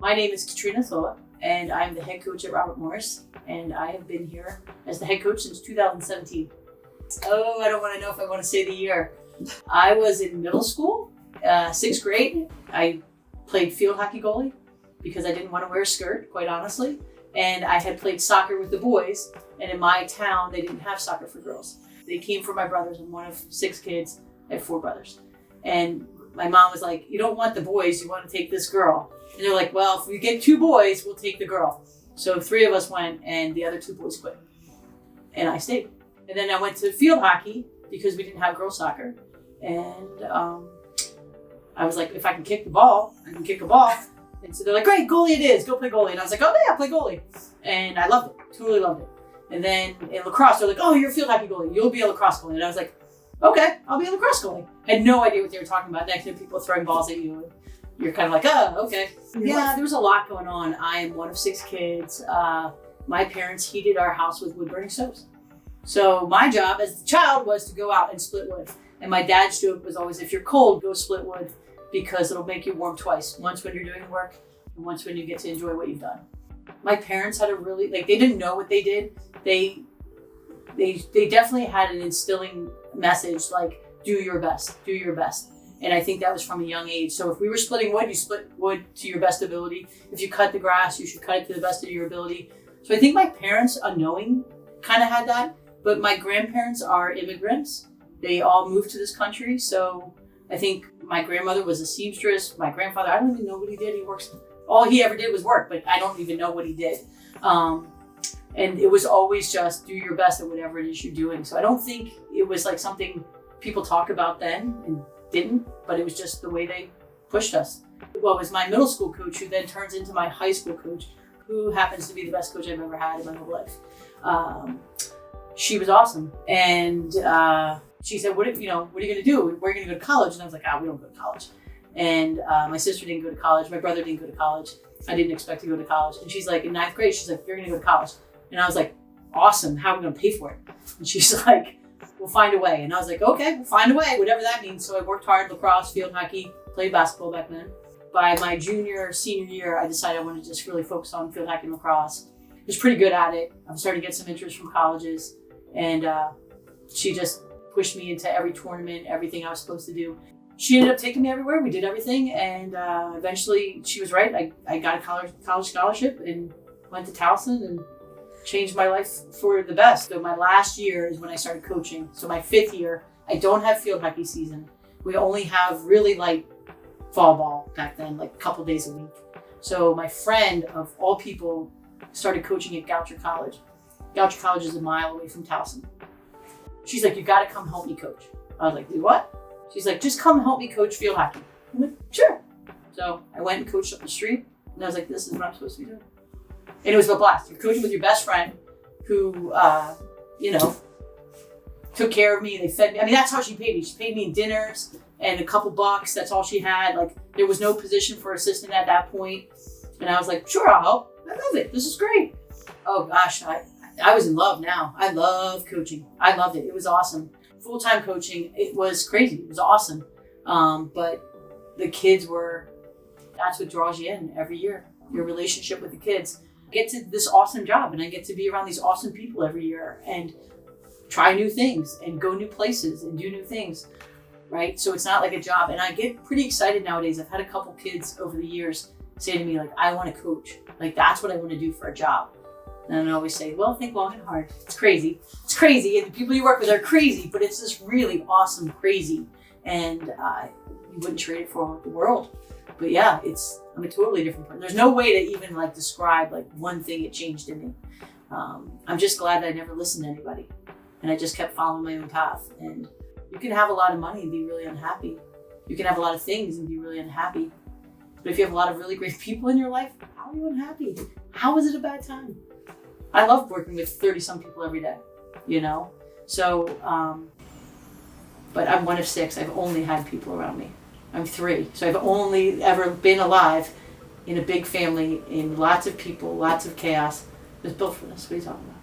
My name is Katrina Silva, and I'm the head coach at Robert Morris, and I have been here as the head coach since 2017. Oh, I don't want to know if I want to say the year. I was in middle school, 6th grade. I played field hockey goalie because I didn't want to wear a skirt, quite honestly. And I had played soccer with the boys, and in my town, they didn't have soccer for girls. They came from my brothers. I'm one of 6 kids. I have 4 brothers. And my mom was like, you don't want the boys, you want to take this girl. And they're like, well, if we get 2 boys, we'll take the girl. So 3 of us went, and the other 2 boys quit. And I stayed. And then I went to field hockey because we didn't have girls soccer. And I was like, if I can kick the ball, I can kick a ball. And so they're like, great, goalie it is, go play goalie. And I was like, oh yeah, play goalie. And I loved it, totally loved it. And then in lacrosse, they're like, oh, you're a field hockey goalie, you'll be a lacrosse goalie. And I was like, okay, I'll be a lacrosse goalie. I had no idea what they were talking about. Next thing, people throwing balls at you. You're kind of like, oh, okay. Yeah, there was a lot going on. I am one of 6 kids. My parents heated our house with wood burning stoves. So my job as a child was to go out and split wood. And my dad's joke was always, if you're cold, go split wood because it'll make you warm twice. Once when you're doing work and once when you get to enjoy what you've done. My parents had a really, they didn't know what they did. They definitely had an instilling message, like, do your best, do your best. And I think that was from a young age. So if we were splitting wood, you split wood to your best ability. If you cut the grass, you should cut it to the best of your ability. So I think my parents, unknowing, kind of had that. But my grandparents are immigrants. They all moved to this country. So I think my grandmother was a seamstress. My grandfather, I don't even know what he did. All he ever did was work, but I don't even know what he did. And it was always just do your best at whatever it is you're doing. So I don't think it was like something people talk about then and didn't, but it was just the way they pushed us. Well, it was my middle school coach who then turns into my high school coach, who happens to be the best coach I've ever had in my whole life. She was awesome. And she said, what are you going to do? We're going to go to college. And I was like, we don't go to college. And my sister didn't go to college. My brother didn't go to college. I didn't expect to go to college. And she's like, in 9th grade, she's like, you're going to go to college. And I was like, awesome. How are we going to pay for it? And she's like, we'll find a way. And I was like, okay, we'll find a way, whatever that means. So I worked hard, lacrosse, field hockey, played basketball back then. By my senior year, I decided I wanted to just really focus on field hockey and lacrosse. I was pretty good at it. I'm starting to get some interest from colleges. And she just pushed me into every tournament, everything I was supposed to do. She ended up taking me everywhere. We did everything. And eventually, she was right. I got a college scholarship and went to Towson and changed my life for the best. So my last year is when I started coaching. So my 5th year, I don't have field hockey season. We only have really light fall ball back then, like a couple days a week. So my friend of all people started coaching at Goucher College. Goucher College is a mile away from Towson. She's like, you got to come help me coach. I was like, do what? She's like, just come help me coach field hockey. I'm like, sure. So I went and coached up the street, and I was like, this is what I'm supposed to be doing. And it was a blast. You're coaching with your best friend who, took care of me. They fed me. I mean, that's how she paid me. She paid me in dinners and a couple bucks. That's all she had. Like, there was no position for assistant at that point. And I was like, sure, I'll help. I love it. This is great. Oh gosh, I was in love now. I love coaching. I loved it. It was awesome. Full-time coaching, it was crazy. It was awesome. But the kids that's what draws you in every year. Your relationship with the kids. I get to this awesome job and I get to be around these awesome people every year and try new things and go new places and do new things, right? So it's not like a job. And I get pretty excited nowadays. I've had a couple kids over the years say to me, like, I want to coach. Like, that's what I want to do for a job. And I always say, well, think long and hard. It's crazy. It's crazy. And the people you work with are crazy, but it's just really awesome crazy. And you wouldn't trade it for the world. But yeah, I'm a totally different person. There's no way to even like describe like one thing it changed in me. I'm just glad that I never listened to anybody. And I just kept following my own path. And you can have a lot of money and be really unhappy. You can have a lot of things and be really unhappy. But if you have a lot of really great people in your life, how are you unhappy? How is it a bad time? I love working with 30-some people every day, So, but I'm one of 6. I've only had people around me. I'm 3. So I've only ever been alive in a big family, in lots of people, lots of chaos. It was built for this. What are you talking about?